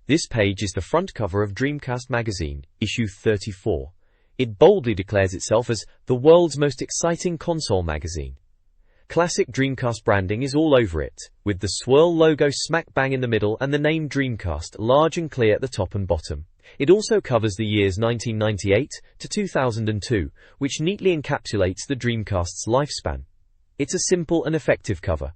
This page is the front cover of Dreamcast Magazine, issue 34. It boldly declares itself as the world's most exciting console magazine. Classic Dreamcast branding is all over it, with the swirl logo smack bang in the middle and the name Dreamcast large and clear at the top and bottom. It also covers the years 1998 to 2002, which neatly encapsulates the Dreamcast's lifespan. It's a simple and effective cover.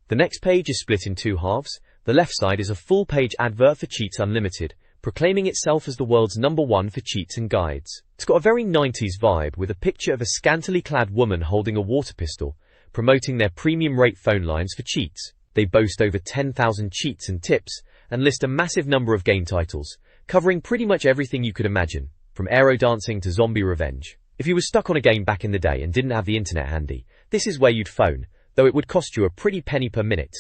The next page is split in two halves. The left side is a full-page advert for Cheats Unlimited, proclaiming itself as the world's #1 for cheats and guides. It's got a very 90s vibe, with a picture of a scantily clad woman holding a water pistol, promoting their premium rate phone lines for cheats. They boast over 10,000 cheats and tips, and list a massive number of game titles, covering pretty much everything you could imagine, from aero dancing to zombie revenge. If you were stuck on a game back in the day and didn't have the internet handy, this is where you'd phone, though it would cost you a pretty penny per minute.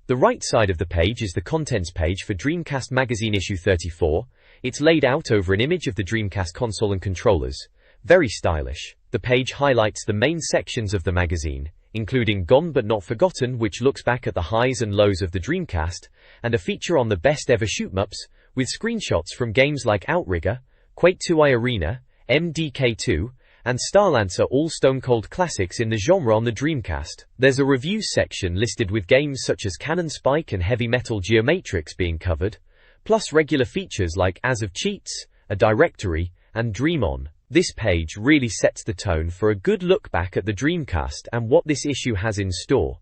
The right side of the page is the contents page for Dreamcast Magazine issue 34. It's laid out over an image of the Dreamcast console and controllers. Very stylish. The page highlights the main sections of the magazine, including Gone But Not Forgotten, which looks back at the highs and lows of the Dreamcast, and a feature on the best ever shoot-'em-ups, with screenshots from games like Outrigger, Quake 2i Arena, MDK2, and Starlancer, all stone-cold classics in the genre on the Dreamcast. There's a reviews section listed with games such as Cannon Spike and Heavy Metal Geomatrix being covered, plus regular features like As of Cheats, a directory, and Dream On. This page really sets the tone for a good look back at the Dreamcast and what this issue has in store.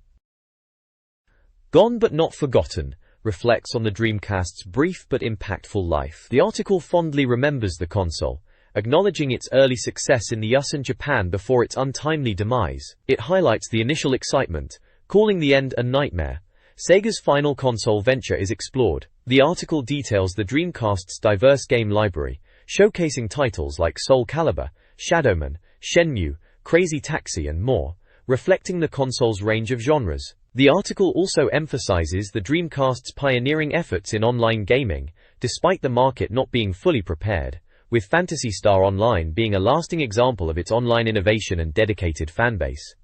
Gone But Not Forgotten reflects on the Dreamcast's brief but impactful life. The article fondly remembers the console, acknowledging its early success in the US and Japan before its untimely demise. It highlights the initial excitement, calling the end a nightmare. Sega's final console venture is explored. The article details the Dreamcast's diverse game library, showcasing titles like Soul Calibur, Shadowman, Shenmue, Crazy Taxi and more, reflecting the console's range of genres. The article also emphasizes the Dreamcast's pioneering efforts in online gaming, despite the market not being fully prepared, with Phantasy Star Online being a lasting example of its online innovation and dedicated fanbase.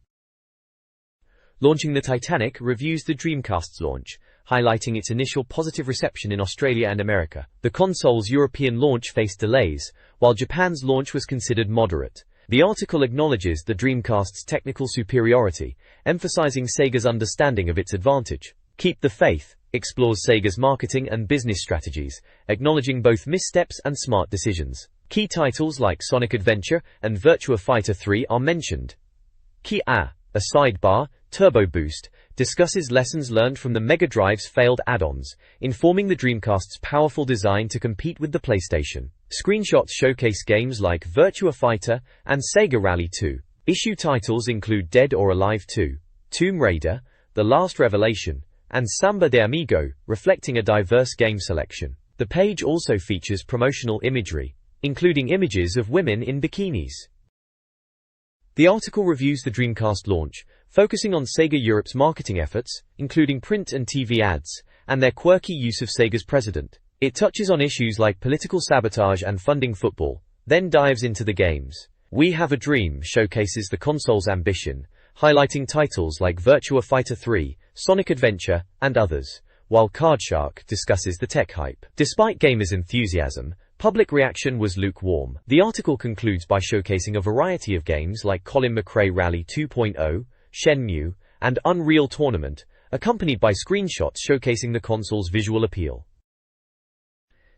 Launching the Titanic reviews the Dreamcast's launch, highlighting its initial positive reception in Australia and America. The console's European launch faced delays, while Japan's launch was considered moderate. The article acknowledges the Dreamcast's technical superiority, emphasizing Sega's understanding of its advantage. Keep the Faith explores Sega's marketing and business strategies, acknowledging both missteps and smart decisions. Key titles like Sonic Adventure and Virtua Fighter 3 are mentioned. A sidebar, Turbo Boost, discusses lessons learned from the Mega Drive's failed add-ons, informing the Dreamcast's powerful design to compete with the PlayStation. Screenshots showcase games like Virtua Fighter and Sega Rally 2. Issue titles include Dead or Alive 2, Tomb Raider, The Last Revelation, and Samba de Amigo, reflecting a diverse game selection. The page also features promotional imagery, including images of women in bikinis. The article reviews the Dreamcast launch, focusing on Sega Europe's marketing efforts, including print and TV ads, and their quirky use of Sega's president. It touches on issues like political sabotage and funding football, then dives into the games. We Have a Dream showcases the console's ambition, highlighting titles like Virtua Fighter 3, Sonic Adventure, and others, while Cardshark discusses the tech hype. Despite gamers' enthusiasm, public reaction was lukewarm. The article concludes by showcasing a variety of games like Colin McRae Rally 2.0, Shenmue, and Unreal Tournament, accompanied by screenshots showcasing the console's visual appeal.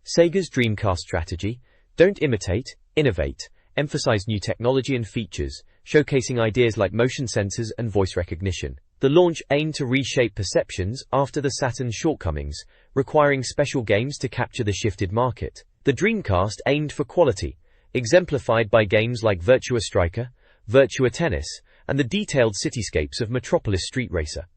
Sega's Dreamcast strategy: don't imitate, innovate. Emphasize new technology and features, showcasing ideas like motion sensors and voice recognition. The launch aimed to reshape perceptions after the Saturn's shortcomings, requiring special games to capture the shifted market. The Dreamcast aimed for quality, exemplified by games like Virtua Striker, Virtua Tennis, and the detailed cityscapes of Metropolis Street Racer.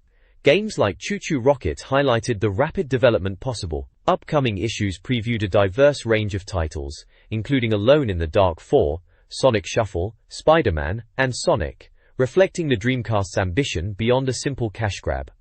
Games like Choo Choo Rocket highlighted the rapid development possible. Upcoming issues previewed a diverse range of titles, including Alone in the Dark 4, Sonic Shuffle, Spider-Man, and Sonic, reflecting the Dreamcast's ambition beyond a simple cash grab.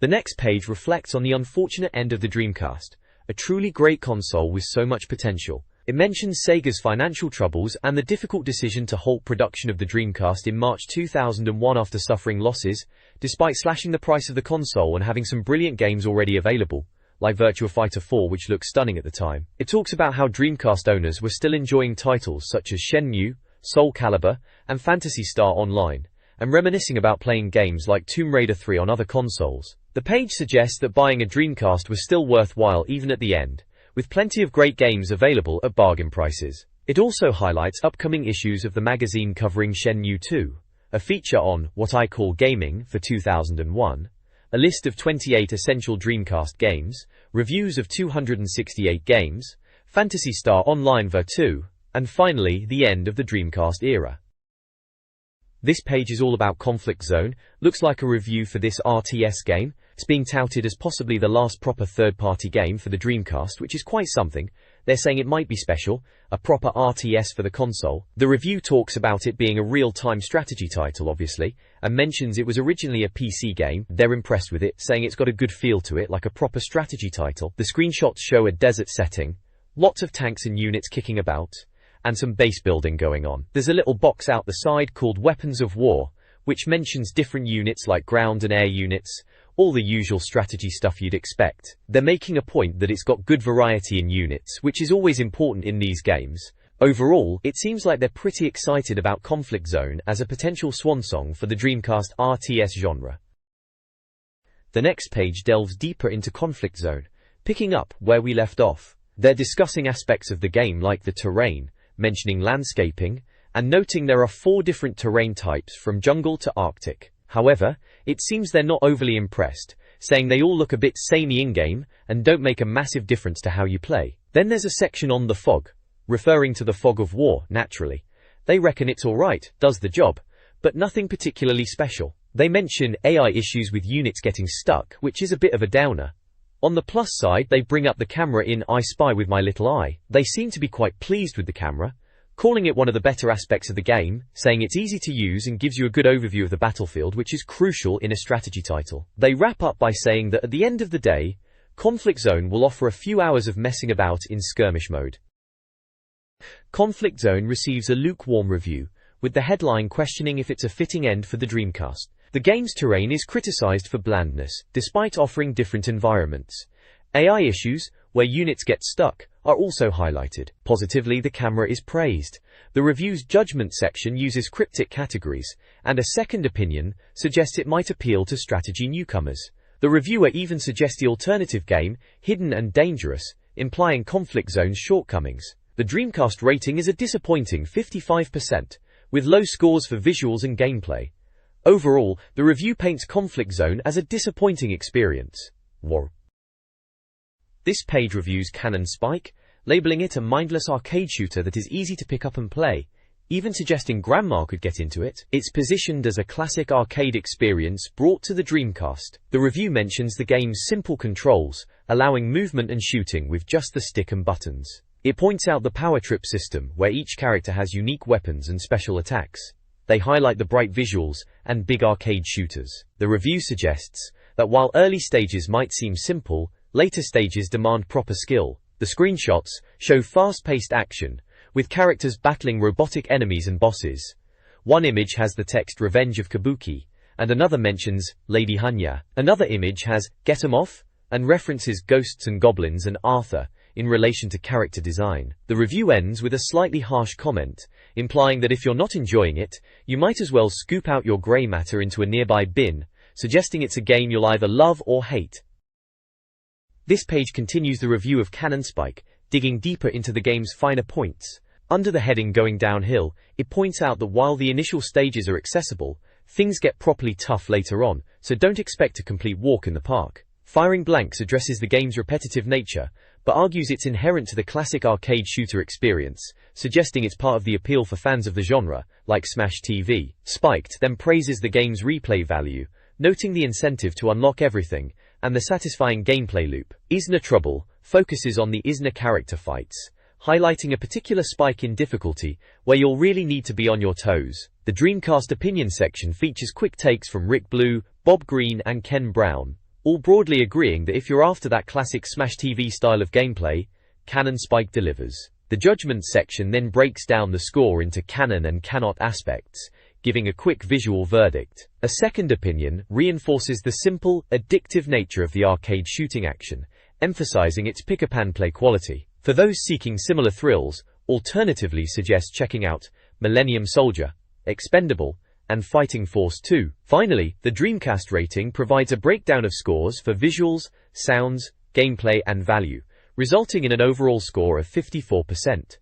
The next page reflects on the unfortunate end of the Dreamcast, a truly great console with so much potential. It mentions Sega's financial troubles and the difficult decision to halt production of the Dreamcast in March 2001 after suffering losses, despite slashing the price of the console and having some brilliant games already available, like Virtua Fighter 4, which looked stunning at the time. It talks about how Dreamcast owners were still enjoying titles such as Shenmue, Soul Calibur, and Phantasy Star Online, and reminiscing about playing games like Tomb Raider 3 on other consoles. The page suggests that buying a Dreamcast was still worthwhile even at the end, with plenty of great games available at bargain prices. It also highlights upcoming issues of the magazine covering Shenmue 2, a feature on What I Call Gaming for 2001, a list of 28 essential Dreamcast games, reviews of 268 games, Phantasy Star Online Ver 2, and finally, the end of the Dreamcast era. This page is all about Conflict Zone. Looks like a review for this RTS game. It's being touted as possibly the last proper third-party game for the Dreamcast, which is quite something. They're saying it might be special, a proper RTS for the console. The review talks about it being a real-time strategy title, obviously, and mentions it was originally a PC game. They're impressed with it, saying it's got a good feel to it, like a proper strategy title. The screenshots show a desert setting, lots of tanks and units kicking about, and some base building going on. There's a little box out the side called Weapons of War, which mentions different units like ground and air units, all the usual strategy stuff you'd expect. They're making a point that it's got good variety in units, which is always important in these games. Overall, it seems like they're pretty excited about Conflict Zone as a potential swan song for the Dreamcast RTS genre. The next page delves deeper into Conflict Zone, picking up where we left off. They're discussing aspects of the game like the terrain, mentioning landscaping, and noting there are 4 different terrain types from jungle to Arctic. However, it seems they're not overly impressed, saying they all look a bit samey in-game and don't make a massive difference to how you play. Then there's a section on the fog, referring to the fog of war, naturally. They reckon it's alright, does the job, but nothing particularly special. They mention AI issues with units getting stuck, which is a bit of a downer. On the plus side, they bring up the camera in I Spy with My Little Eye. They seem to be quite pleased with the camera, calling it one of the better aspects of the game, saying it's easy to use and gives you a good overview of the battlefield, which is crucial in a strategy title. They wrap up by saying that at the end of the day, Conflict Zone will offer a few hours of messing about in skirmish mode. Conflict Zone receives a lukewarm review, with the headline questioning if it's a fitting end for the Dreamcast. The game's terrain is criticized for blandness, despite offering different environments. AI issues, where units get stuck, are also highlighted. Positively, the camera is praised. The review's judgment section uses cryptic categories, and a second opinion suggests it might appeal to strategy newcomers. The reviewer even suggests the alternative game, Hidden and Dangerous, implying Conflict Zone's shortcomings. The Dreamcast rating is a disappointing 55%, with low scores for visuals and gameplay. Overall, the review paints Conflict Zone as a disappointing experience. War. This page reviews Cannon Spike, labeling it a mindless arcade shooter that is easy to pick up and play, even suggesting Grandma could get into it. It's positioned as a classic arcade experience brought to the Dreamcast. The review mentions the game's simple controls, allowing movement and shooting with just the stick and buttons. It points out the power trip system, where each character has unique weapons and special attacks. They highlight the bright visuals and big arcade shooters. The review suggests that while early stages might seem simple, later stages demand proper skill. The screenshots show fast-paced action, with characters battling robotic enemies and bosses. One image has the text Revenge of Kabuki, and another mentions Lady Hanya. Another image has Get 'em Off, and references Ghosts and Goblins and Arthur in relation to character design. The review ends with a slightly harsh comment, implying that if you're not enjoying it, you might as well scoop out your grey matter into a nearby bin, suggesting it's a game you'll either love or hate. This page continues the review of Cannon Spike, digging deeper into the game's finer points. Under the heading Going Downhill, it points out that while the initial stages are accessible, things get properly tough later on, so don't expect a complete walk in the park. Firing Blanks addresses the game's repetitive nature, but argues it's inherent to the classic arcade shooter experience, suggesting it's part of the appeal for fans of the genre, like Smash TV. Spiked then praises the game's replay value, noting the incentive to unlock everything, and the satisfying gameplay loop. Isna Trouble focuses on the Isna character fights, highlighting a particular spike in difficulty where you'll really need to be on your toes. The Dreamcast opinion section features quick takes from Rick Blue, Bob Green and Ken Brown, all broadly agreeing that if you're after that classic Smash TV style of gameplay, Cannon Spike delivers. The judgment section then breaks down the score into canon and cannot aspects, giving a quick visual verdict. A second opinion reinforces the simple, addictive nature of the arcade shooting action, emphasizing its pick-up-and-play quality. For those seeking similar thrills, alternatively suggest checking out Millennium Soldier, Expendable, and Fighting Force 2. Finally, the Dreamcast rating provides a breakdown of scores for visuals, sounds, gameplay, and value, resulting in an overall score of 54%.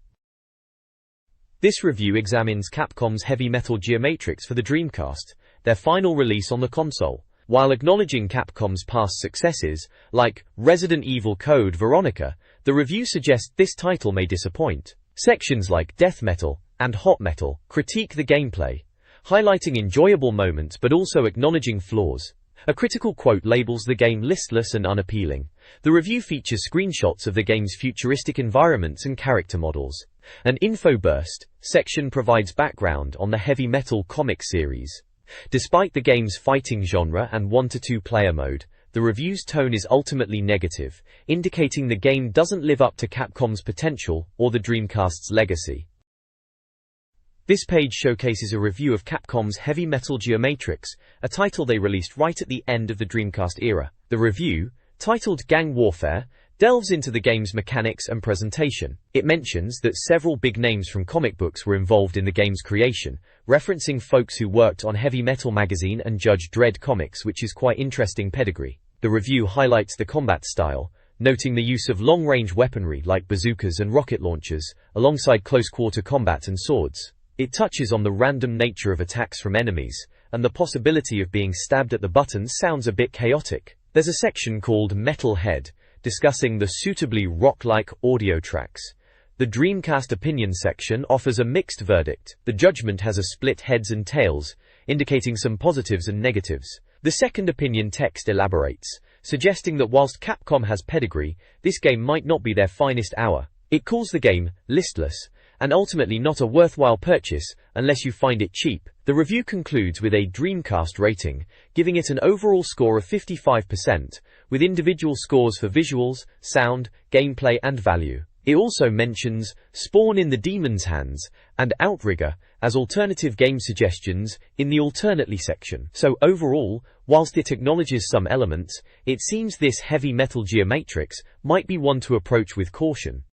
This review examines Capcom's Heavy Metal Geomatrix for the Dreamcast, their final release on the console. While acknowledging Capcom's past successes, like Resident Evil Code Veronica, the review suggests this title may disappoint. Sections like Death Metal and Hot Metal critique the gameplay, highlighting enjoyable moments but also acknowledging flaws. A critical quote labels the game listless and unappealing. The review features screenshots of the game's futuristic environments and character models. An info burst section provides background on the Heavy Metal comic series. Despite the game's fighting genre and 1-to-2 player mode, the review's tone is ultimately negative, indicating the game doesn't live up to Capcom's potential or the Dreamcast's legacy. This page showcases a review of Capcom's Heavy Metal Geomatrix, a title they released right at the end of the Dreamcast era. The review, titled Gang Warfare, delves into the game's mechanics and presentation. It mentions that several big names from comic books were involved in the game's creation, referencing folks who worked on Heavy Metal magazine and Judge Dredd comics, which is quite interesting pedigree. The review highlights the combat style, noting the use of long-range weaponry like bazookas and rocket launchers, alongside close-quarter combat and swords. It touches on the random nature of attacks from enemies, and the possibility of being stabbed at the buttons sounds a bit chaotic. There's a section called Metal Head, discussing the suitably rock-like audio tracks. The Dreamcast opinion section offers a mixed verdict. The judgment has a split heads and tails, indicating some positives and negatives. The second opinion text elaborates, suggesting that whilst Capcom has pedigree, this game might not be their finest hour. It calls the game listless, and ultimately not a worthwhile purchase unless you find it cheap. The review concludes with a Dreamcast rating, giving it an overall score of 55%, with individual scores for visuals, sound, gameplay, and value. It also mentions Spawn in the Demon's Hands and Outrigger as alternative game suggestions in the alternately section. So overall, whilst it acknowledges some elements, it seems this Heavy Metal Geomatrix might be one to approach with caution.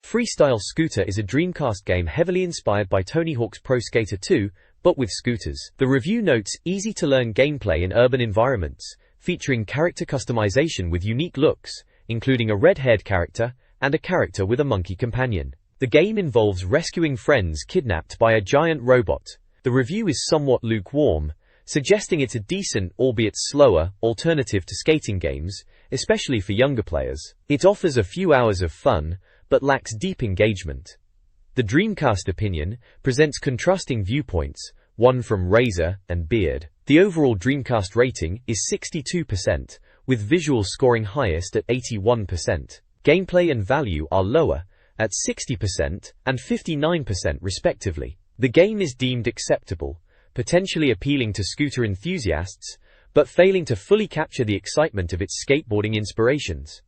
Freestyle Scooter is a Dreamcast game heavily inspired by Tony Hawk's Pro Skater 2, but with scooters. The review notes easy-to-learn gameplay in urban environments, featuring character customization with unique looks, including a red-haired character and a character with a monkey companion. The game involves rescuing friends kidnapped by a giant robot. The review is somewhat lukewarm, suggesting it's a decent, albeit slower, alternative to skating games, especially for younger players. It offers a few hours of fun, but lacks deep engagement. The Dreamcast opinion presents contrasting viewpoints, one from Razor and Beard. The overall Dreamcast rating is 62%, with visuals scoring highest at 81%. Gameplay and value are lower, at 60% and 59% respectively. The game is deemed acceptable, potentially appealing to scooter enthusiasts, but failing to fully capture the excitement of its skateboarding inspirations.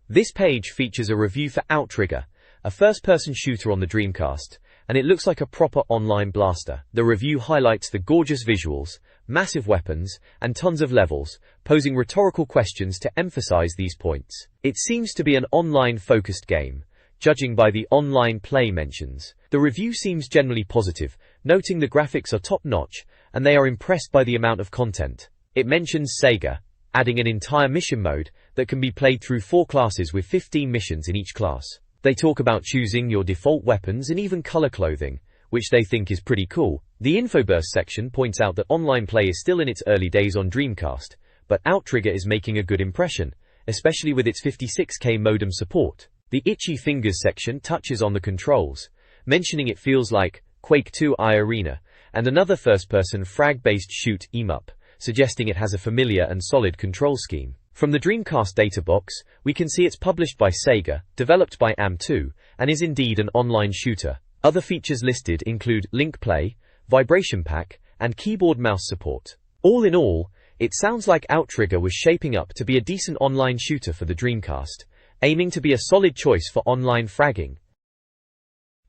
This page features a review for Outrigger, a first-person shooter on the Dreamcast, and it looks like a proper online blaster. The review highlights the gorgeous visuals, massive weapons, and tons of levels, posing rhetorical questions to emphasize these points. It seems to be an online-focused game, judging by the online play mentions. The review seems generally positive, noting the graphics are top-notch, and they are impressed by the amount of content. It mentions Sega, adding an entire mission mode that can be played through 4 classes with 15 missions in each class. They talk about choosing your default weapons and even color clothing, which they think is pretty cool. The Infoburst section points out that online play is still in its early days on Dreamcast, but Outrigger is making a good impression, especially with its 56K modem support. The Itchy Fingers section touches on the controls, mentioning it feels like Quake 2 iArena and another first-person frag-based shoot 'em up, suggesting it has a familiar and solid control scheme. From the Dreamcast databox, we can see it's published by Sega, developed by AM2, and is indeed an online shooter. Other features listed include Link Play, Vibration Pack, and keyboard mouse support. All in all, it sounds like Outrigger was shaping up to be a decent online shooter for the Dreamcast, aiming to be a solid choice for online fragging.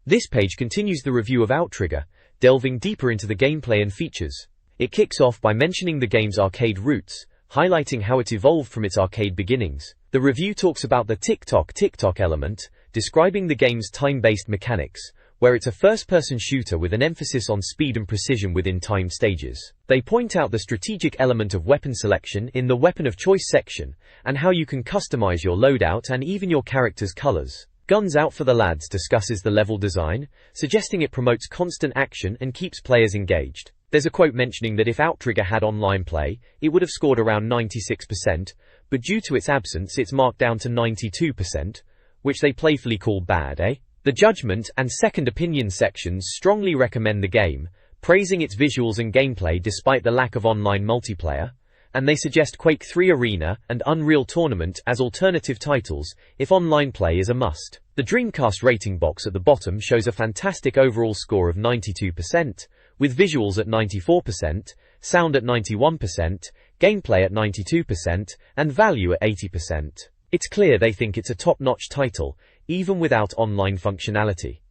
This page continues the review of Outrigger, delving deeper into the gameplay and features. It kicks off by mentioning the game's arcade roots, highlighting how it evolved from its arcade beginnings. The review talks about the tick-tock element, describing the game's time-based mechanics, where it's a first-person shooter with an emphasis on speed and precision within timed stages. They point out the strategic element of weapon selection in the weapon of choice section, and how you can customize your loadout and even your character's colors. Guns Out for the Lads discusses the level design, suggesting it promotes constant action and keeps players engaged. There's a quote mentioning that if Outrigger had online play, it would have scored around 96%, but due to its absence it's marked down to 92%, which they playfully call bad, eh? The Judgment and Second Opinion sections strongly recommend the game, praising its visuals and gameplay despite the lack of online multiplayer, and they suggest Quake 3 Arena and Unreal Tournament as alternative titles if online play is a must. The Dreamcast rating box at the bottom shows a fantastic overall score of 92%, with visuals at 94%, sound at 91%, gameplay at 92%, and value at 80%. It's clear they think it's a top-notch title, even without online functionality.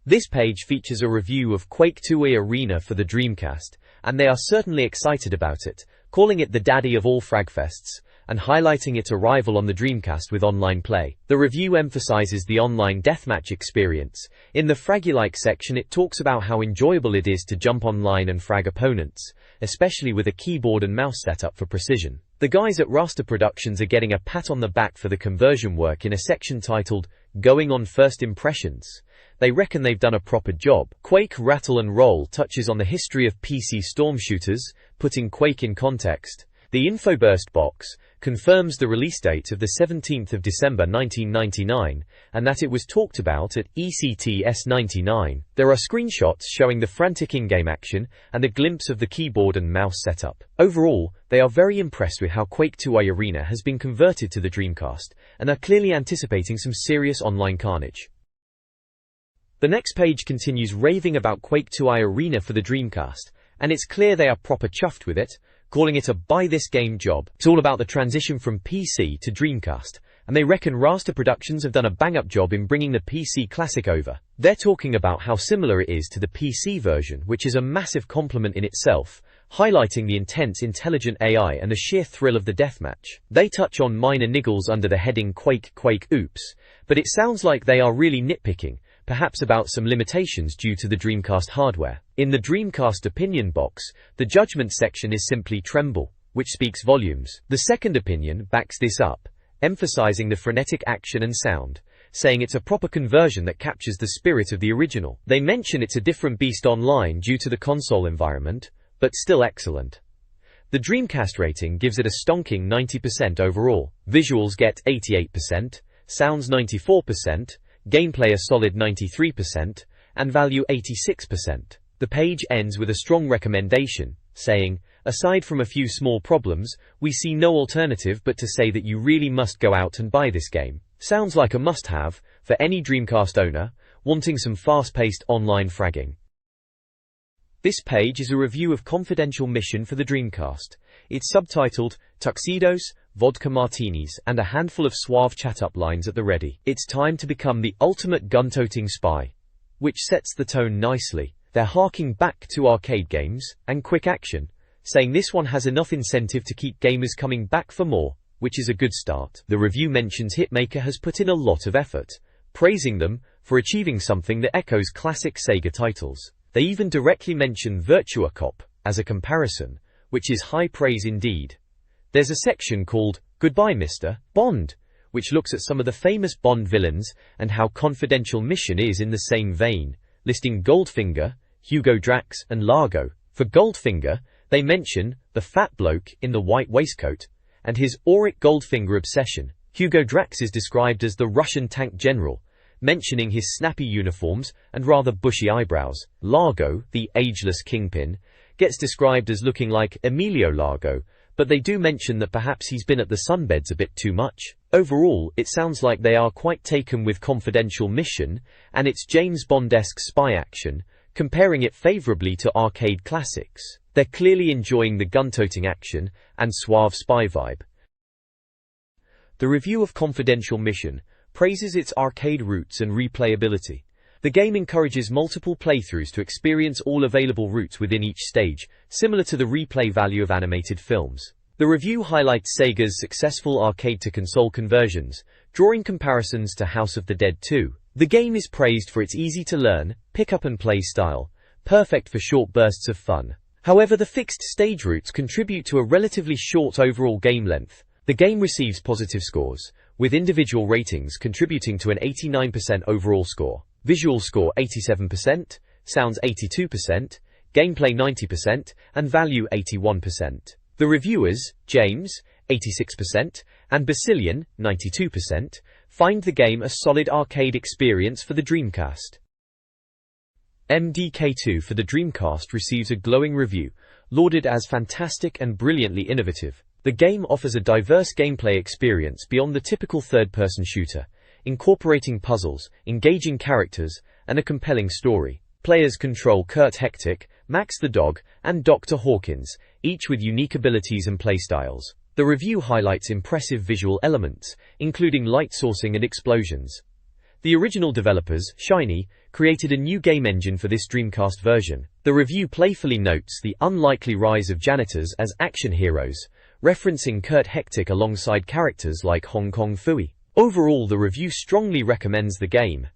This page features a review of Quake 2 Arena for the Dreamcast, and they are certainly excited about it, calling it the daddy of all fragfests, and highlighting its arrival on the Dreamcast with online play. The review emphasizes the online deathmatch experience. In the Fragulike section it talks about how enjoyable it is to jump online and frag opponents, especially with a keyboard and mouse setup for precision. The guys at Raster Productions are getting a pat on the back for the conversion work in a section titled, Going on First Impressions. They reckon they've done a proper job. Quake Rattle and Roll touches on the history of PC storm shooters, putting Quake in context. The Infoburst box confirms the release date of the 17th of December 1999, and that it was talked about at ECTS 99. There are screenshots showing the frantic in-game action and a glimpse of the keyboard and mouse setup. Overall, they are very impressed with how Quake 2 Arena has been converted to the Dreamcast, and are clearly anticipating some serious online carnage. The next page continues raving about Quake 2 Arena for the Dreamcast, and it's clear they are proper chuffed with it, calling it a buy this game job. It's all about the transition from PC to Dreamcast, and they reckon Raster Productions have done a bang-up job in bringing the PC classic over. They're talking about how similar it is to the PC version, which is a massive compliment in itself, highlighting the intense intelligent AI and the sheer thrill of the deathmatch. They touch on minor niggles under the heading Quake Oops, but it sounds like they are really nitpicking, perhaps about some limitations due to the Dreamcast hardware. In the Dreamcast opinion box, the Judgment section is simply Tremble, which speaks volumes. The Second Opinion backs this up, emphasizing the frenetic action and sound, saying it's a proper conversion that captures the spirit of the original. They mention it's a different beast online due to the console environment, but still excellent. The Dreamcast rating gives it a stonking 90% overall. Visuals get 88%, sounds 94%, gameplay a solid 93%, and value 86%. The page ends with a strong recommendation, saying, aside from a few small problems, we see no alternative but to say that you really must go out and buy this game. Sounds like a must-have for any Dreamcast owner wanting some fast-paced online fragging. This page is a review of Confidential Mission for the Dreamcast. It's subtitled, Tuxedos, Vodka Martinis, and a handful of suave chat-up lines at the ready. It's time to become the ultimate gun-toting spy, which sets the tone nicely. They're harking back to arcade games and quick action, saying this one has enough incentive to keep gamers coming back for more, which is a good start. The review mentions Hitmaker has put in a lot of effort, praising them for achieving something that echoes classic Sega titles. They even directly mention Virtua Cop as a comparison, which is high praise indeed. There's a section called Goodbye Mr. Bond, which looks at some of the famous Bond villains and how Confidential Mission is in the same vein, listing Goldfinger, Hugo Drax, and Largo. For Goldfinger, they mention the fat bloke in the white waistcoat and his auric Goldfinger obsession. Hugo Drax is described as the Russian tank general, mentioning his snappy uniforms and rather bushy eyebrows. Largo, the ageless kingpin, gets described as looking like Emilio Largo, but they do mention that perhaps he's been at the sunbeds a bit too much. Overall, it sounds like they are quite taken with Confidential Mission and its James Bond-esque spy action, comparing it favorably to arcade classics. They're clearly enjoying the gun-toting action and suave spy vibe. The review of Confidential Mission praises its arcade roots and replayability, The game encourages multiple playthroughs to experience all available routes within each stage, similar to the replay value of animated films. The review highlights Sega's successful arcade-to-console conversions, drawing comparisons to House of the Dead 2. The game is praised for its easy-to-learn, pick-up-and-play style, perfect for short bursts of fun. However, the fixed stage routes contribute to a relatively short overall game length. The game receives positive scores, with individual ratings contributing to an 89% overall score. Visual score 87%, sounds 82%, gameplay 90%, and value 81%. The reviewers, James, 86%, and Basilian, 92%, find the game a solid arcade experience for the Dreamcast. MDK2 for the Dreamcast receives a glowing review, lauded as fantastic and brilliantly innovative. The game offers a diverse gameplay experience beyond the typical third-person shooter, incorporating puzzles, engaging characters, and a compelling story. Players control Kurt Hectic, Max the Dog, and Dr. Hawkins, each with unique abilities and playstyles. The review highlights impressive visual elements, including light sourcing and explosions. The original developers, Shiny, created a new game engine for this Dreamcast version. The review playfully notes the unlikely rise of janitors as action heroes, referencing Kurt Hectic alongside characters like Hong Kong Phooey. Overall, the review strongly recommends the game.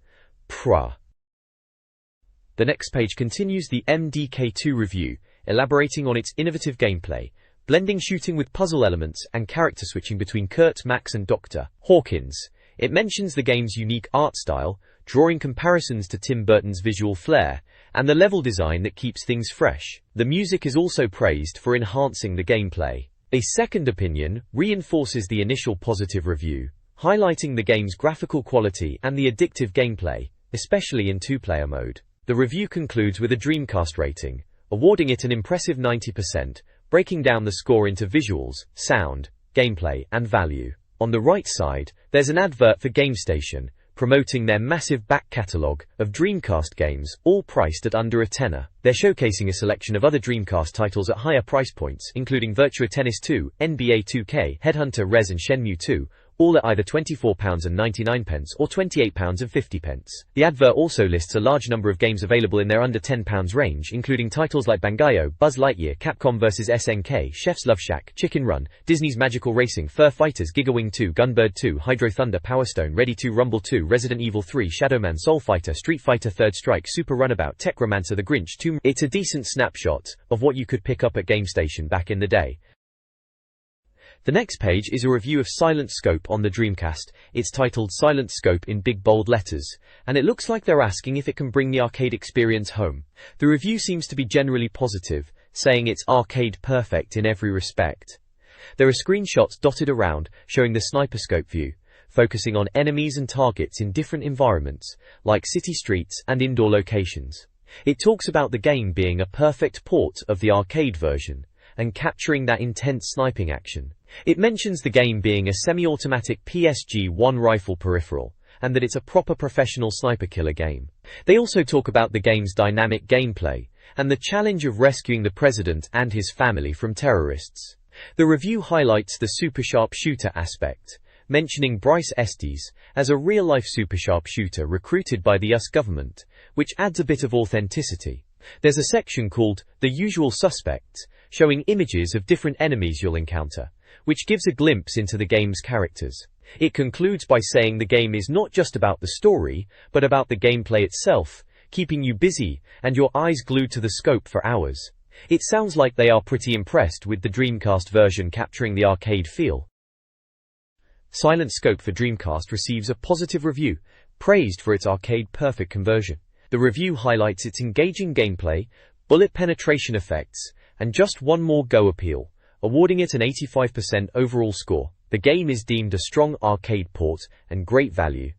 The next page continues the MDK2 review, elaborating on its innovative gameplay, blending shooting with puzzle elements and character switching between Kurt, Max and Dr. Hawkins. It mentions the game's unique art style, drawing comparisons to Tim Burton's visual flair, and the level design that keeps things fresh. The music is also praised for enhancing the gameplay. A second opinion reinforces the initial positive review, highlighting the game's graphical quality and the addictive gameplay, especially in two-player mode. The review concludes with a Dreamcast rating, awarding it an impressive 90%, breaking down the score into visuals, sound, gameplay, and value. On the right side, there's an advert for GameStation, promoting their massive back catalogue of Dreamcast games, all priced at under a tenner. They're showcasing a selection of other Dreamcast titles at higher price points, including Virtua Tennis 2, NBA 2K, Headhunter Res and Shenmue 2, all at either £24.99 or £28.50. The advert also lists a large number of games available in their under £10 range, including titles like Bangai-O, Buzz Lightyear, Capcom vs SNK, Chef's Love Shack, Chicken Run, Disney's Magical Racing, Fur Fighters, Gigawing 2, Gunbird 2, Hydro Thunder, Power Stone, Ready 2, Rumble 2, Resident Evil 3, Shadowman, Soul Fighter, Street Fighter Third Strike, Super Runabout, Techromancer, The Grinch 2. It's a decent snapshot of what you could pick up at GameStation back in the day. The next page is a review of Silent Scope on the Dreamcast. It's titled Silent Scope in big bold letters, and it looks like they're asking if it can bring the arcade experience home. The review seems to be generally positive, saying it's arcade perfect in every respect. There are screenshots dotted around showing the sniper scope view, focusing on enemies and targets in different environments, like city streets and indoor locations. It talks about the game being a perfect port of the arcade version, and capturing that intense sniping action. It mentions the game being a semi-automatic PSG-1 rifle peripheral, and that it's a proper professional sniper killer game. They also talk about the game's dynamic gameplay, and the challenge of rescuing the president and his family from terrorists. The review highlights the super sharp shooter aspect, mentioning Bryce Estes as a real-life super sharp shooter recruited by the US government, which adds a bit of authenticity. There's a section called The Usual Suspects, showing images of different enemies you'll encounter, which gives a glimpse into the game's characters. It concludes by saying the game is not just about the story, but about the gameplay itself, keeping you busy and your eyes glued to the scope for hours. It sounds like they are pretty impressed with the Dreamcast version capturing the arcade feel. Silent Scope for Dreamcast receives a positive review, praised for its arcade-perfect conversion. The review highlights its engaging gameplay, bullet penetration effects, and just one more go appeal, awarding it an 85% overall score. The game is deemed a strong arcade port and great value.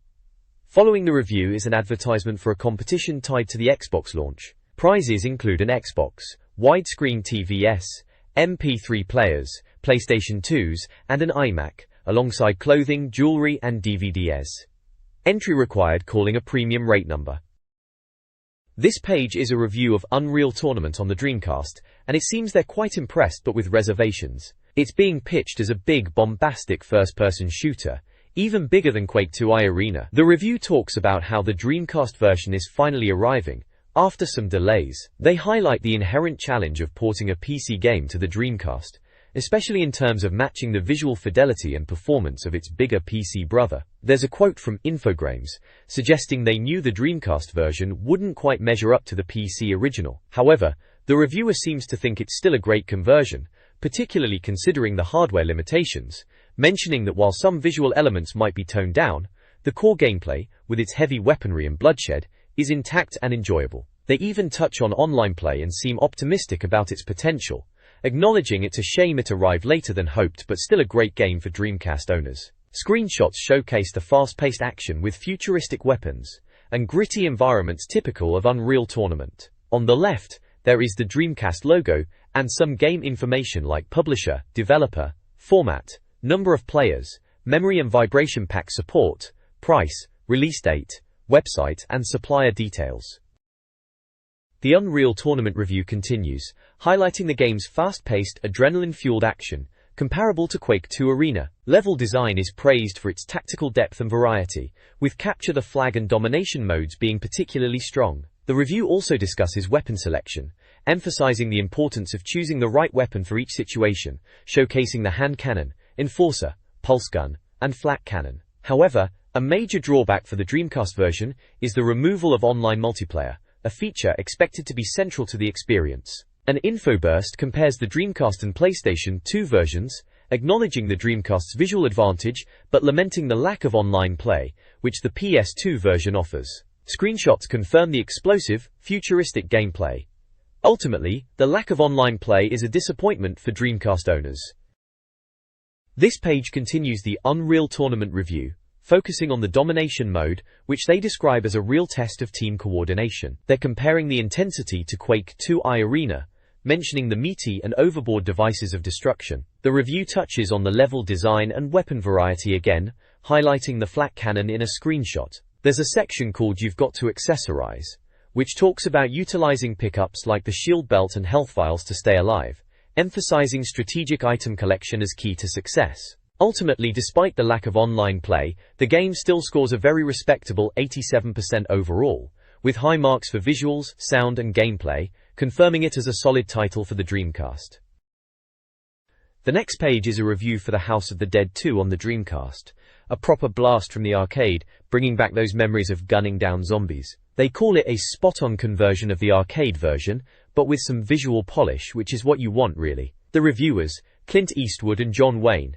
Following the review is an advertisement for a competition tied to the Xbox launch. Prizes include an Xbox, widescreen TVS, MP3 players, PlayStation 2s, and an iMac, alongside clothing, jewelry, and DVDs. Entry required, calling a premium rate number. This page is a review of Unreal Tournament on the Dreamcast, and it seems they're quite impressed but with reservations. It's being pitched as a big, bombastic first-person shooter, even bigger than Quake 2 Arena. The review talks about how the Dreamcast version is finally arriving, after some delays. They highlight the inherent challenge of porting a PC game to the Dreamcast, especially in terms of matching the visual fidelity and performance of its bigger PC brother. There's a quote from Infogrames, suggesting they knew the Dreamcast version wouldn't quite measure up to the PC original. However, the reviewer seems to think it's still a great conversion, particularly considering the hardware limitations, mentioning that while some visual elements might be toned down, the core gameplay, with its heavy weaponry and bloodshed, is intact and enjoyable. They even touch on online play and seem optimistic about its potential, acknowledging it's a shame it arrived later than hoped, but still a great game for Dreamcast owners. Screenshots showcase the fast-paced action with futuristic weapons and gritty environments typical of Unreal Tournament. On the left, there is the Dreamcast logo and some game information like publisher, developer, format, number of players, memory and vibration pack support, price, release date, website, and supplier details. The Unreal Tournament review continues, highlighting the game's fast-paced, adrenaline-fueled action, comparable to Quake 2 Arena. Level design is praised for its tactical depth and variety, with Capture the Flag and Domination modes being particularly strong. The review also discusses weapon selection, emphasizing the importance of choosing the right weapon for each situation, showcasing the hand cannon, enforcer, pulse gun, and flat cannon. However, a major drawback for the Dreamcast version is the removal of online multiplayer, a feature expected to be central to the experience. An infoburst compares the Dreamcast and PlayStation 2 versions, acknowledging the Dreamcast's visual advantage but lamenting the lack of online play, which the PS2 version offers. Screenshots confirm the explosive, futuristic gameplay. Ultimately, the lack of online play is a disappointment for Dreamcast owners. This page continues the Unreal Tournament review, focusing on the domination mode, which they describe as a real test of team coordination. They're comparing the intensity to Quake 2 Arena, mentioning the meaty and overboard devices of destruction. The review touches on the level design and weapon variety again, highlighting the flat cannon in a screenshot. There's a section called You've Got to Accessorize, which talks about utilizing pickups like the shield belt and health vials to stay alive, emphasizing strategic item collection as key to success. Ultimately, despite the lack of online play, the game still scores a very respectable 87% overall, with high marks for visuals, sound, and gameplay, confirming it as a solid title for the Dreamcast. The next page is a review for the House of the Dead 2 on the Dreamcast, a proper blast from the arcade, bringing back those memories of gunning down zombies. They call it a spot-on conversion of the arcade version, but with some visual polish, which is what you want really. The reviewers, Clint Eastwood and John Wayne,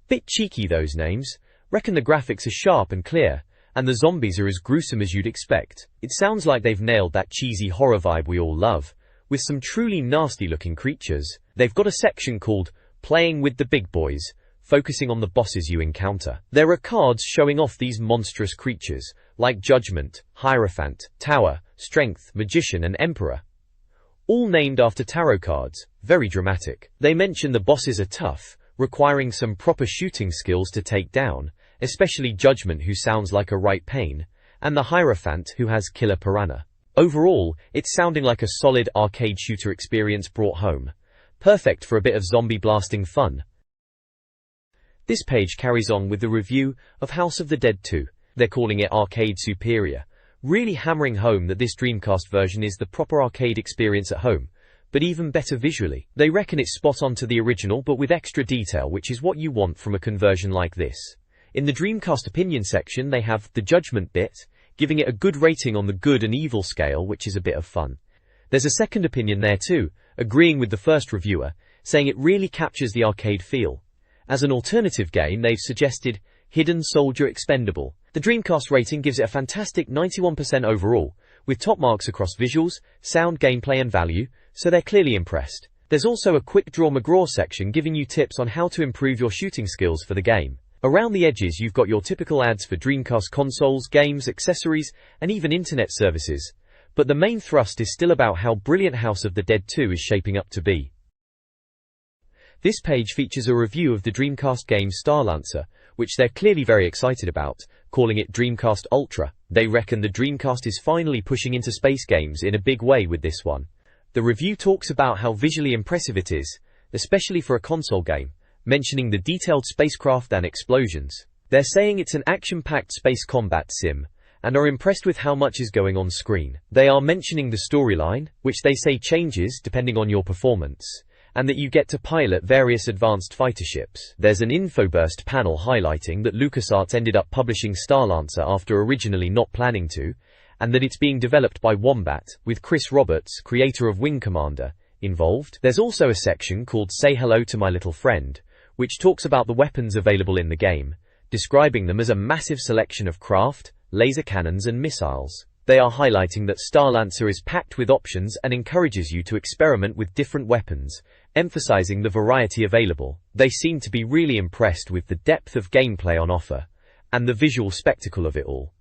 bit cheeky those names, reckon the graphics are sharp and clear, and the zombies are as gruesome as you'd expect. It sounds like they've nailed that cheesy horror vibe we all love, with some truly nasty looking creatures. They've got a section called Playing with the Big Boys, focusing on the bosses you encounter. There are cards showing off these monstrous creatures, like Judgment, Hierophant, Tower, Strength, Magician, and Emperor. All named after tarot cards, very dramatic. They mention the bosses are tough, requiring some proper shooting skills to take down, especially Judgment, who sounds like a right pain, and the Hierophant, who has killer piranha. Overall, it's sounding like a solid arcade shooter experience brought home, perfect for a bit of zombie blasting fun. This page carries on with the review of House of the Dead 2. They're calling it Arcade Superior, really hammering home that this Dreamcast version is the proper arcade experience at home, but even better visually. They reckon it's spot on to the original but with extra detail, which is what you want from a conversion like this. In the Dreamcast opinion section they have the Judgment bit, giving it a good rating on the good and evil scale, which is a bit of fun. There's a second opinion there too, agreeing with the first reviewer, saying it really captures the arcade feel. As an alternative game they've suggested Hidden Soldier Expendable. The Dreamcast rating gives it a fantastic 91% overall, with top marks across visuals, sound, gameplay and value, so they're clearly impressed. There's also a quick draw McGraw section giving you tips on how to improve your shooting skills for the game. Around the edges you've got your typical ads for Dreamcast consoles, games, accessories, and even internet services. But the main thrust is still about how brilliant House of the Dead 2 is shaping up to be. This page features a review of the Dreamcast game Starlancer, which they're clearly very excited about, calling it Dreamcast Ultra. They reckon the Dreamcast is finally pushing into space games in a big way with this one. The review talks about how visually impressive it is, especially for a console game, mentioning the detailed spacecraft and explosions. They're saying it's an action-packed space combat sim, and are impressed with how much is going on screen. They are mentioning the storyline, which they say changes depending on your performance, and that you get to pilot various advanced fighter ships. There's an infoburst panel highlighting that LucasArts ended up publishing Starlancer after originally not planning to, and that it's being developed by Wombat, with Chris Roberts, creator of Wing Commander, involved. There's also a section called Say Hello to My Little Friend, which talks about the weapons available in the game, describing them as a massive selection of craft, laser cannons and missiles. They are highlighting that Starlancer is packed with options and encourages you to experiment with different weapons, emphasizing the variety available. They seem to be really impressed with the depth of gameplay on offer, and the visual spectacle of it all.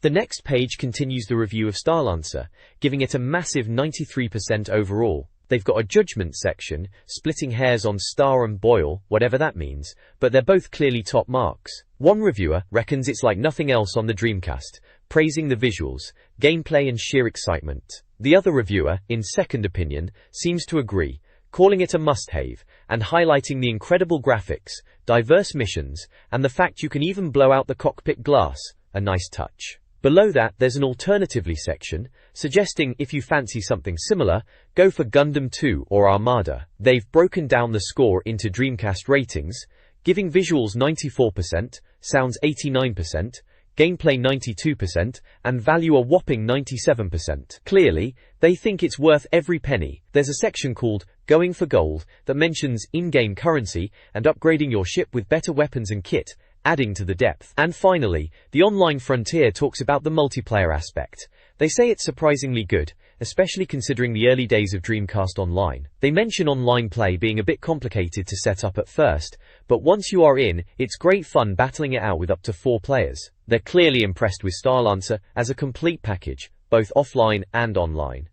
The next page continues the review of Starlancer, giving it a massive 93% overall. They've got a judgment section, splitting hairs on Star and Boyle, whatever that means, but they're both clearly top marks. One reviewer reckons it's like nothing else on the Dreamcast, praising the visuals, gameplay and sheer excitement. The other reviewer, in second opinion, seems to agree, calling it a must-have, and highlighting the incredible graphics, diverse missions, and the fact you can even blow out the cockpit glass, a nice touch. Below that there's an alternatively section, suggesting if you fancy something similar, go for Gundam 2 or Armada. They've broken down the score into Dreamcast ratings, giving visuals 94%, sounds 89%, gameplay 92%, and value a whopping 97%. Clearly, they think it's worth every penny. There's a section called Going for Gold that mentions in-game currency and upgrading your ship with better weapons and kit, adding to the depth. And finally, the online frontier talks about the multiplayer aspect. They say it's surprisingly good, especially considering the early days of Dreamcast Online. They mention online play being a bit complicated to set up at first, but once you are in, it's great fun battling it out with up to 4 players. They're clearly impressed with Starlancer as a complete package, both offline and online.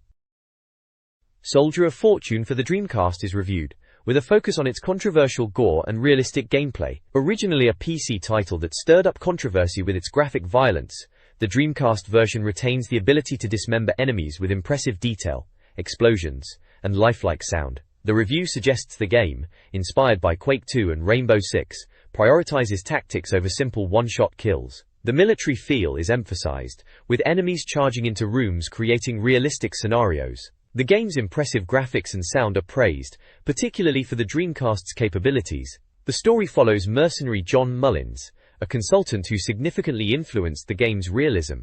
Soldier of Fortune for the Dreamcast is reviewed, with a focus on its controversial gore and realistic gameplay. Originally a PC title that stirred up controversy with its graphic violence, the Dreamcast version retains the ability to dismember enemies with impressive detail, explosions, and lifelike sound. The review suggests the game, inspired by Quake 2 and Rainbow Six, prioritizes tactics over simple one-shot kills. The military feel is emphasized, with enemies charging into rooms creating realistic scenarios. The game's impressive graphics and sound are praised, particularly for the Dreamcast's capabilities. The story follows mercenary John Mullins, a consultant who significantly influenced the game's realism.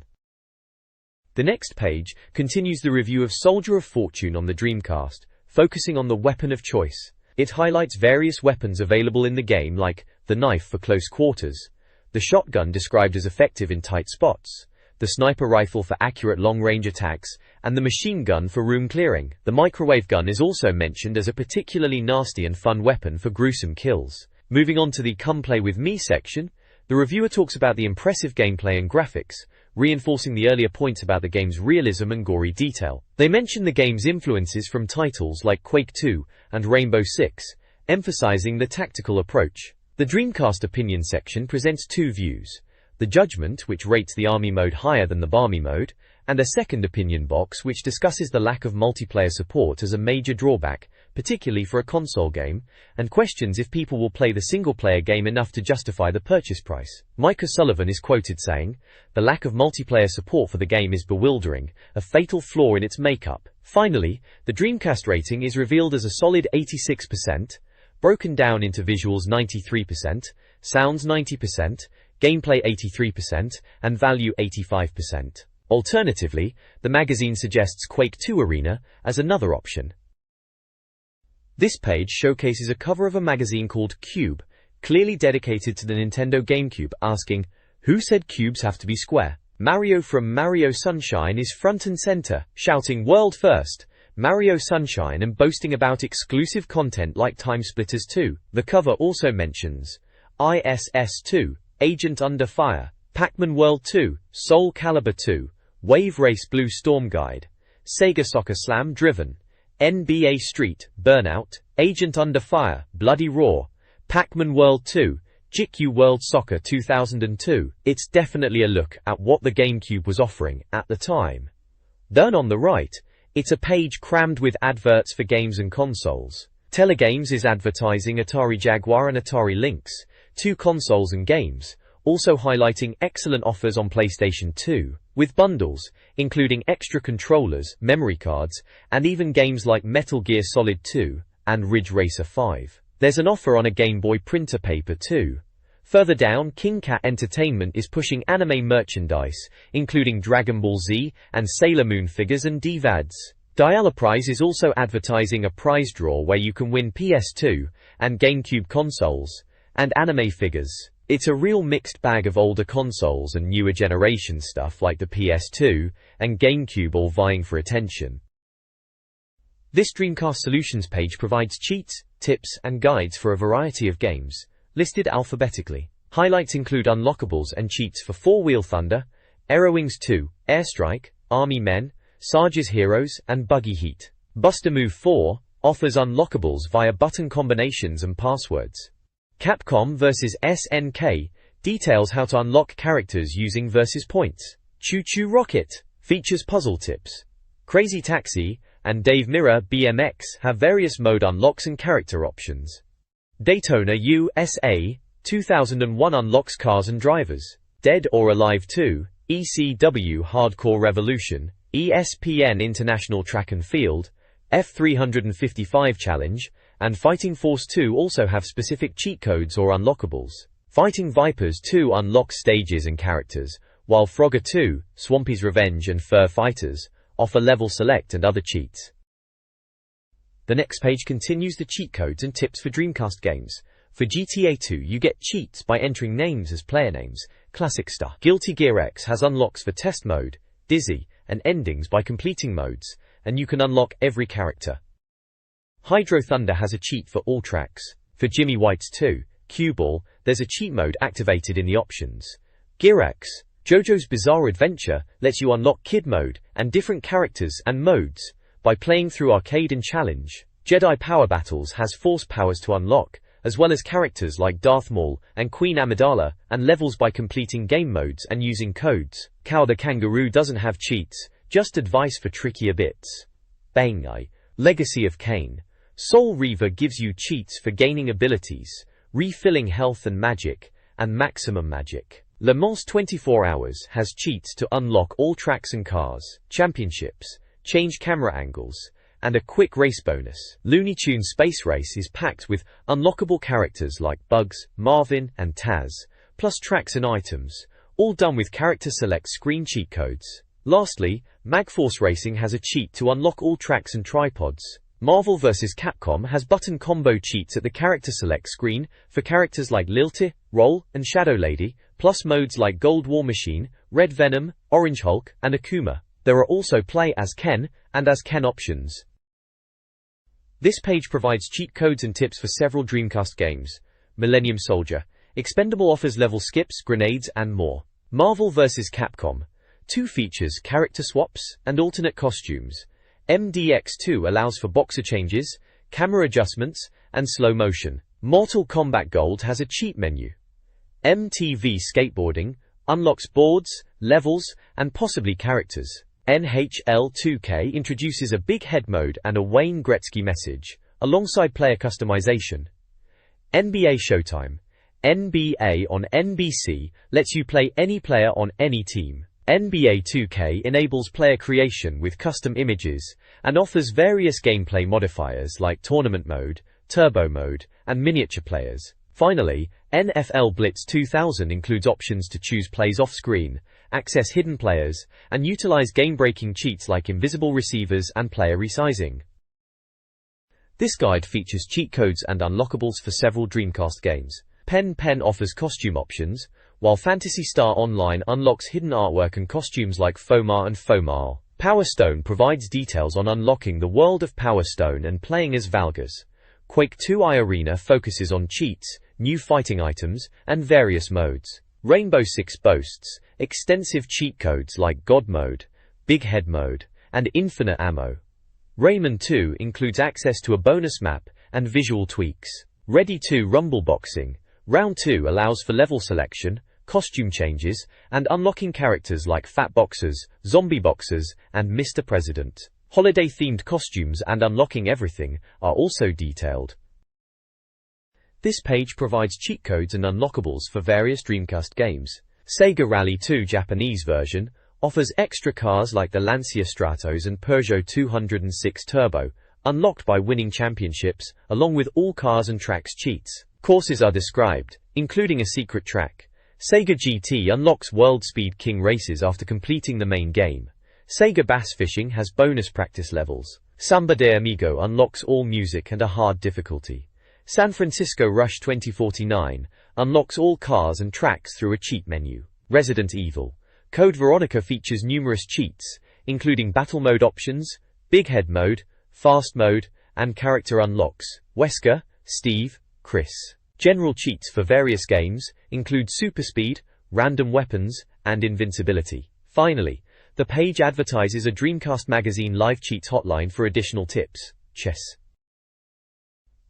The next page continues the review of Soldier of Fortune on the Dreamcast, focusing on the weapon of choice. It highlights various weapons available in the game like the knife for close quarters, the shotgun described as effective in tight spots, the sniper rifle for accurate long-range attacks, and the machine gun for room clearing. The microwave gun is also mentioned as a particularly nasty and fun weapon for gruesome kills. Moving on to the Come Play With Me section, the reviewer talks about the impressive gameplay and graphics, reinforcing the earlier points about the game's realism and gory detail. They mention the game's influences from titles like Quake 2 and Rainbow Six, emphasizing the tactical approach. The Dreamcast opinion section presents 2 views: the Judgment, which rates the Army mode higher than the Barmy mode, and a second opinion box which discusses the lack of multiplayer support as a major drawback, particularly for a console game, and questions if people will play the single-player game enough to justify the purchase price. Mike O'Sullivan is quoted saying, "The lack of multiplayer support for the game is bewildering, a fatal flaw in its makeup." Finally, the Dreamcast rating is revealed as a solid 86%, broken down into visuals 93%, sounds 90%, gameplay 83%, and value 85%. Alternatively, the magazine suggests Quake 2 Arena as another option. This page showcases a cover of a magazine called Cube, clearly dedicated to the Nintendo GameCube, asking, "Who said cubes have to be square?" Mario from Mario Sunshine is front and center, shouting "World First!" Mario Sunshine and boasting about exclusive content like Time Splitters 2. The cover also mentions ISS 2, Agent Under Fire, Pac-Man World 2, Soul Calibur 2, Wave Race Blue Storm Guide, Sega Soccer Slam Driven, NBA Street, Burnout, Agent Under Fire, Bloody Roar, Pac-Man World 2, GQ World Soccer 2002. It's definitely a look at what the GameCube was offering at the time. Then on the right, it's a page crammed with adverts for games and consoles. Telegames is advertising Atari Jaguar and Atari Lynx, 2 consoles and games, also highlighting excellent offers on PlayStation 2, with bundles, including extra controllers, memory cards, and even games like Metal Gear Solid 2 and Ridge Racer 5. There's an offer on a Game Boy printer paper too. Further down, King Cat Entertainment is pushing anime merchandise, including Dragon Ball Z and Sailor Moon figures and DVDs. Dial-A-Prize is also advertising a prize draw where you can win PS2 and GameCube consoles and anime figures. It's a real mixed bag of older consoles and newer generation stuff like the PS2 and GameCube all vying for attention. This Dreamcast Solutions page provides cheats, tips, and guides for a variety of games, listed alphabetically. Highlights include unlockables and cheats for 4-Wheel Thunder, Aerowings 2, Airstrike, Army Men, Sarge's Heroes, and Buggy Heat. Buster Move 4 offers unlockables via button combinations and passwords. Capcom vs SNK details how to unlock characters using versus points. Choo Choo Rocket features puzzle tips. Crazy Taxi and Dave Mirra BMX have various mode unlocks and character options. Daytona USA 2001 unlocks cars and drivers. Dead or Alive 2, ECW Hardcore Revolution, ESPN International Track and Field, F355 Challenge, and Fighting Force 2 also have specific cheat codes or unlockables. Fighting Vipers 2 unlocks stages and characters, while Frogger 2, Swampy's Revenge and Fur Fighters offer level select and other cheats. The next page continues the cheat codes and tips for Dreamcast games. For GTA 2 you get cheats by entering names as player names, Classic Star. Guilty Gear X has unlocks for Test Mode, Dizzy, and endings by completing modes, and you can unlock every character. Hydro Thunder has a cheat for all tracks. For Jimmy White's 2, Cue Ball, there's a cheat mode activated in the options. Gear X, JoJo's Bizarre Adventure lets you unlock Kid Mode and different characters and modes by playing through Arcade and Challenge. Jedi Power Battles has Force powers to unlock, as well as characters like Darth Maul and Queen Amidala, and levels by completing game modes and using codes. Cow the Kangaroo doesn't have cheats, just advice for trickier bits. Bangai, Legacy of Kain. Soul Reaver gives you cheats for gaining abilities, refilling health and magic, and maximum magic. Le Mans 24 Hours has cheats to unlock all tracks and cars, championships, change camera angles, and a quick race bonus. Looney Tunes Space Race is packed with unlockable characters like Bugs, Marvin, and Taz, plus tracks and items, all done with character select screen cheat codes. Lastly, Magforce Racing has a cheat to unlock all tracks and tripods. Marvel vs. Capcom has button combo cheats at the character select screen for characters like Lilty, Roll, and Shadow Lady, plus modes like Gold War Machine, Red Venom, Orange Hulk, and Akuma. There are also play as Ken and as Ken options. This page provides cheat codes and tips for several Dreamcast games. Millennium Soldier, expendable offers level skips, grenades, and more. Marvel vs. Capcom 2 features character swaps and alternate costumes. MDX2 allows for boxer changes, camera adjustments, and slow motion. Mortal Kombat Gold has a cheat menu. MTV Skateboarding unlocks boards, levels, and possibly characters. NHL 2K introduces a big head mode and a Wayne Gretzky message, alongside player customization. NBA Showtime. NBA on NBC lets you play any player on any team. NBA 2K enables player creation with custom images and offers various gameplay modifiers like Tournament Mode, Turbo Mode, and Miniature Players. Finally, NFL Blitz 2000 includes options to choose plays off-screen, access hidden players, and utilize game-breaking cheats like invisible receivers and player resizing. This guide features cheat codes and unlockables for several Dreamcast games. Pen offers costume options, while Phantasy Star Online unlocks hidden artwork and costumes like Fomar and Fomar. Power Stone provides details on unlocking the world of Power Stone and playing as Valgas. Quake 2 iArena focuses on cheats, new fighting items, and various modes. Rainbow Six boasts extensive cheat codes like God Mode, Big Head Mode, and Infinite Ammo. Rayman 2 includes access to a bonus map and visual tweaks. Ready 2 Rumble Boxing. Round 2 allows for level selection, costume changes, and unlocking characters like Fat Boxers, Zombie Boxers, and Mr. President. Holiday-themed costumes and unlocking everything are also detailed. This page provides cheat codes and unlockables for various Dreamcast games. Sega Rally 2 Japanese version offers extra cars like the Lancia Stratos and Peugeot 206 Turbo, unlocked by winning championships, along with all cars and tracks cheats. Courses are described, including a secret track. Sega GT unlocks World Speed King races after completing the main game. Sega Bass Fishing has bonus practice levels. Samba de Amigo unlocks all music and a hard difficulty. San Francisco Rush 2049 unlocks all cars and tracks through a cheat menu. Resident Evil Code Veronica features numerous cheats, including battle mode options, big head mode, fast mode, and character unlocks. Wesker, Steve, Chris. General cheats for various games include super speed, random weapons, and invincibility. Finally, the page advertises a Dreamcast Magazine live cheats hotline for additional tips. Chess.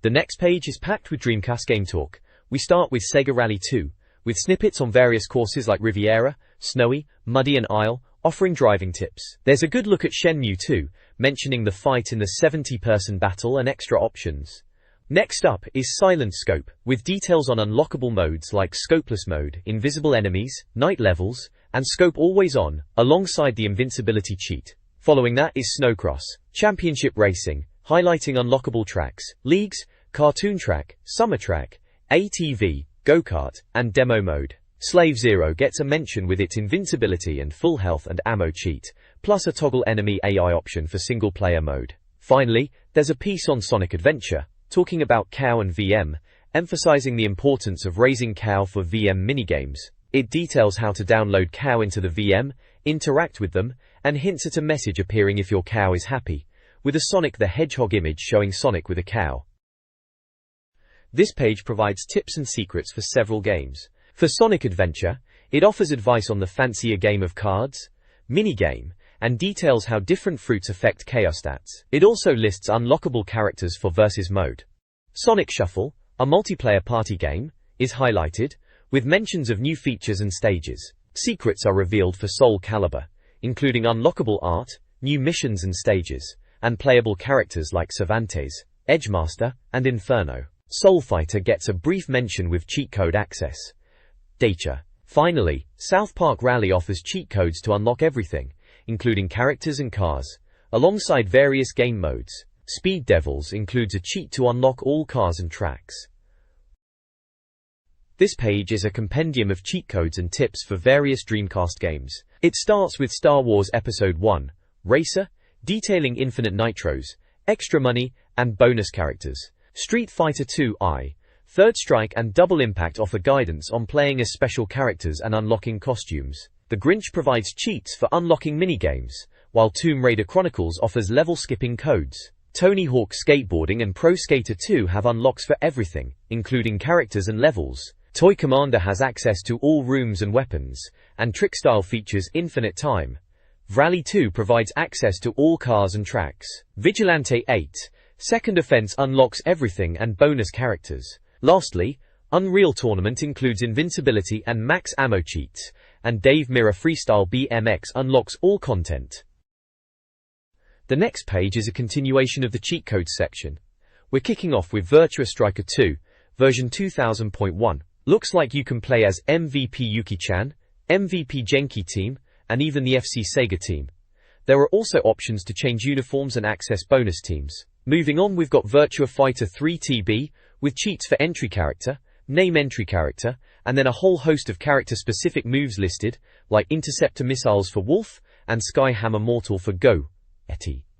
The next page is packed with Dreamcast game talk. We start with Sega Rally 2, with snippets on various courses like Riviera, Snowy, Muddy and Isle, offering driving tips. There's a good look at Shenmue 2, mentioning the fight in the 70-person battle and extra options. Next up is Silent Scope, with details on unlockable modes like Scopeless Mode, Invisible Enemies, Night Levels, and Scope Always On, alongside the Invincibility cheat. Following that is Snowcross, Championship Racing, highlighting unlockable tracks, leagues, Cartoon Track, Summer Track, ATV, Go-Kart, and Demo Mode. Slave Zero gets a mention with its invincibility and full health and ammo cheat, plus a toggle enemy AI option for single-player mode. Finally, there's a piece on Sonic Adventure, talking about cow and VM, emphasizing the importance of raising cow for VM minigames. It details how to download cow into the VM, interact with them, and hints at a message appearing if your cow is happy, with a Sonic the Hedgehog image showing Sonic with a cow. This page provides tips and secrets for several games. For Sonic Adventure, it offers advice on the fancier game of cards, minigame, and details how different fruits affect chaos stats. It also lists unlockable characters for versus mode. Sonic Shuffle, a multiplayer party game, is highlighted, with mentions of new features and stages. Secrets are revealed for Soul Calibur, including unlockable art, new missions and stages, and playable characters like Cervantes, Edgemaster, and Inferno. Soul Fighter gets a brief mention with cheat code access. Data. Finally, South Park Rally offers cheat codes to unlock everything, including characters and cars, alongside various game modes. Speed Devils includes a cheat to unlock all cars and tracks. This page is a compendium of cheat codes and tips for various Dreamcast games. It starts with Star Wars Episode 1, Racer, detailing infinite nitros, extra money, and bonus characters. Street Fighter 2 I, Third Strike and Double Impact offer guidance on playing as special characters and unlocking costumes. The Grinch provides cheats for unlocking minigames, while Tomb Raider Chronicles offers level-skipping codes. Tony Hawk Skateboarding and Pro Skater 2 have unlocks for everything, including characters and levels. Toy Commander has access to all rooms and weapons, and Trickstyle features infinite time. Rally 2 provides access to all cars and tracks. Vigilante 8, Second Offense unlocks everything and bonus characters. Lastly, Unreal Tournament includes invincibility and max ammo cheats, and Dave Mirra Freestyle BMX unlocks all content. The next page is a continuation of the cheat codes section. We're kicking off with Virtua Striker 2, version 2000.1. Looks like you can play as MVP Yuki-chan, MVP Genki team, and even the FC Sega team. There are also options to change uniforms and access bonus teams. Moving on, we've got Virtua Fighter 3 TB, with cheats for entry character, name entry character, and then a whole host of character-specific moves listed, like Interceptor Missiles for Wolf, and Skyhammer Mortal for Go.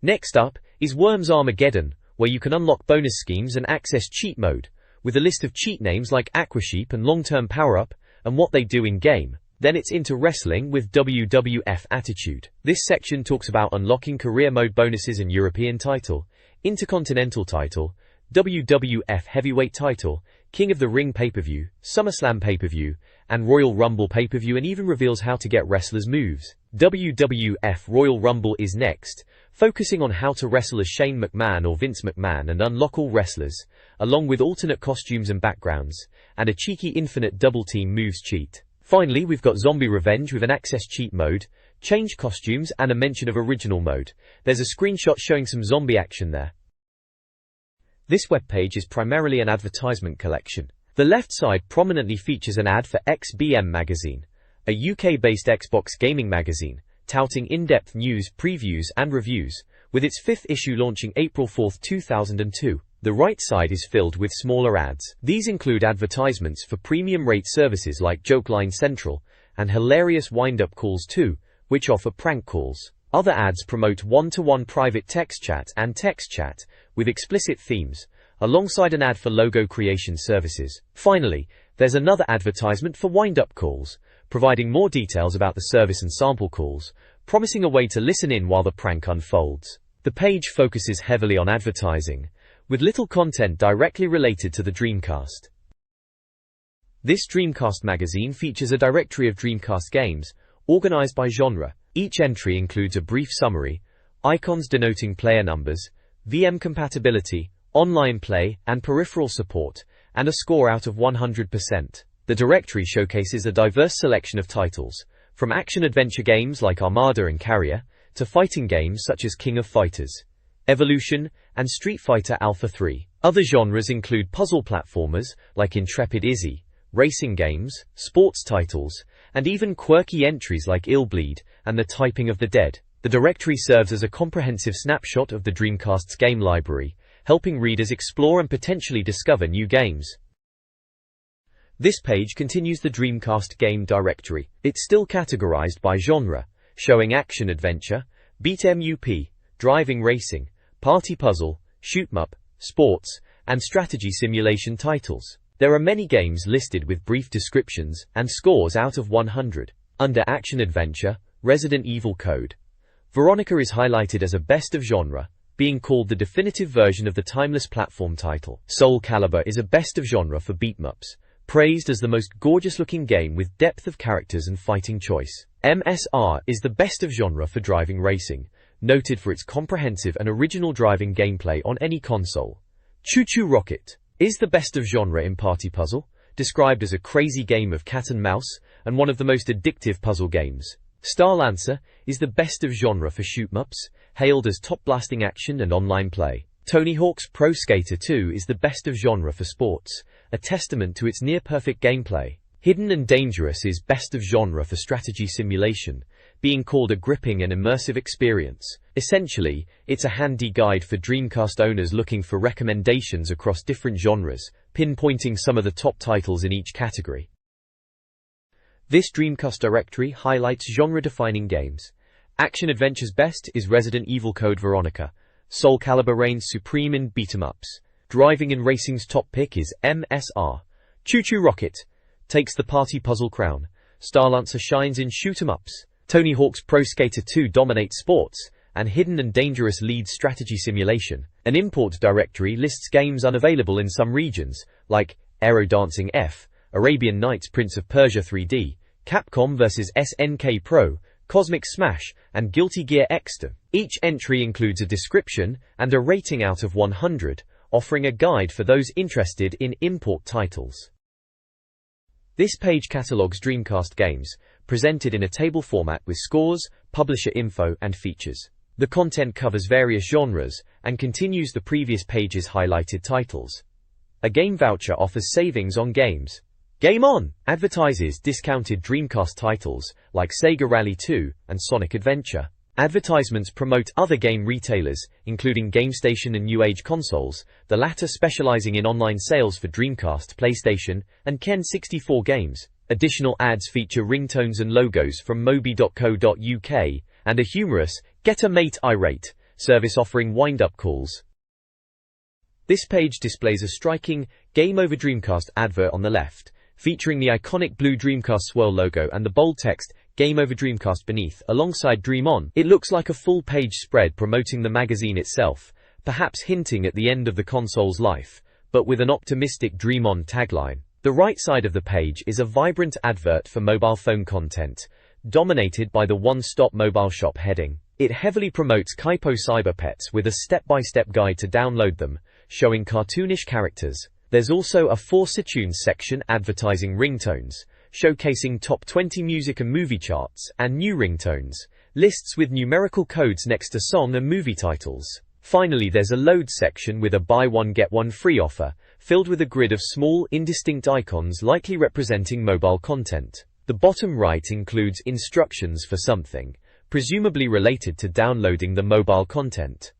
Next up is Worms Armageddon, where you can unlock bonus schemes and access cheat mode, with a list of cheat names like Aquasheep and Long-Term Power-Up, and what they do in-game. Then it's into wrestling with WWF Attitude. This section talks about unlocking career mode bonuses and European title, Intercontinental title, WWF Heavyweight title, King of the Ring pay-per-view, SummerSlam pay-per-view, and Royal Rumble pay-per-view, and even reveals how to get wrestlers' moves. WWF Royal Rumble is next, focusing on how to wrestle as Shane McMahon or Vince McMahon and unlock all wrestlers, along with alternate costumes and backgrounds, and a cheeky infinite double team moves cheat. Finally, we've got Zombie Revenge with an access cheat mode, change costumes, and a mention of original mode. There's a screenshot showing some zombie action there. This webpage is primarily an advertisement collection. The left side prominently features an ad for XBM Magazine, a UK-based Xbox gaming magazine, touting in-depth news, previews and reviews, with its 5th issue launching April 4, 2002. The right side is filled with smaller ads. These include advertisements for premium rate services like Jokeline Central and hilarious wind-up calls too, which offer prank calls. Other ads promote one-to-one private text chat and text chat with explicit themes, alongside an ad for logo creation services. Finally, there's another advertisement for wind-up calls, providing more details about the service and sample calls, promising a way to listen in while the prank unfolds. The page focuses heavily on advertising, with little content directly related to the Dreamcast. This Dreamcast magazine features a directory of Dreamcast games, organized by genre. Each entry includes a brief summary, icons denoting player numbers, VM compatibility, online play, and peripheral support, and a score out of 100%. The directory showcases a diverse selection of titles, from action-adventure games like Armada and Carrier, to fighting games such as King of Fighters, Evolution, and Street Fighter Alpha 3. Other genres include puzzle platformers like Intrepid Izzy, racing games, sports titles, and even quirky entries like Ill Bleed and The Typing of the Dead. The directory serves as a comprehensive snapshot of the Dreamcast's game library, helping readers explore and potentially discover new games. This page continues the Dreamcast game directory. It's still categorized by genre, showing action-adventure, beat-em-up, driving racing, party puzzle, shoot-em-up, sports, and strategy simulation titles. There are many games listed with brief descriptions and scores out of 100. Under action-adventure, Resident Evil Code Veronica is highlighted as a best of genre, being called the definitive version of the timeless platform title. Soul Calibur is a best of genre for beat-em-ups, praised as the most gorgeous-looking game with depth of characters and fighting choice. MSR is the best of genre for driving racing, noted for its comprehensive and original driving gameplay on any console. Choo Choo Rocket is the best of genre in party puzzle, described as a crazy game of cat and mouse and one of the most addictive puzzle games. Starlancer is the best of genre for shoot-em-ups, hailed as top-blasting action and online play. Tony Hawk's Pro Skater 2 is the best of genre for sports, a testament to its near-perfect gameplay. Hidden and Dangerous is best of genre for strategy simulation, being called a gripping and immersive experience. Essentially, it's a handy guide for Dreamcast owners looking for recommendations across different genres, pinpointing some of the top titles in each category. This Dreamcast directory highlights genre-defining games. Action-adventure's best is Resident Evil Code Veronica. Soul Calibur reigns supreme in beat-em-ups. Driving and racing's top pick is MSR. Choo Choo Rocket takes the party puzzle crown. Starlancer shines in shoot-em-ups. Tony Hawk's Pro Skater 2 dominates sports, and Hidden and Dangerous leads strategy simulation. An import directory lists games unavailable in some regions, like Aero Dancing F, Arabian Nights Prince of Persia 3D, Capcom vs SNK Pro, Cosmic Smash, and Guilty Gear Xtra. Each entry includes a description and a rating out of 100, offering a guide for those interested in import titles. This page catalogs Dreamcast games, presented in a table format with scores, publisher info, and features. The content covers various genres and continues the previous page's highlighted titles. A game voucher offers savings on games. Game On advertises discounted Dreamcast titles like Sega Rally 2 and Sonic Adventure. Advertisements promote other game retailers, including GameStation and New Age consoles, the latter specializing in online sales for Dreamcast, PlayStation, and Ken 64 games. Additional ads feature ringtones and logos from moby.co.uk, and a humorous, Get a Mate Irate service offering wind-up calls. This page displays a striking Game Over Dreamcast advert on the left, featuring the iconic blue Dreamcast swirl logo and the bold text, Game Over Dreamcast beneath, alongside Dream On. It looks like a full-page spread promoting the magazine itself, perhaps hinting at the end of the console's life, but with an optimistic Dream On tagline. The right side of the page is a vibrant advert for mobile phone content, dominated by the one-stop mobile shop heading. It heavily promotes Kaipo Cyber Pets with a step-by-step guide to download them, showing cartoonish characters. There's also a For Tunes section advertising ringtones, showcasing top 20 music and movie charts and new ringtones, lists with numerical codes next to song and movie titles. Finally, there's a load section with a buy one get one free offer, filled with a grid of small, indistinct icons likely representing mobile content. The bottom right includes instructions for something, presumably related to downloading the mobile content.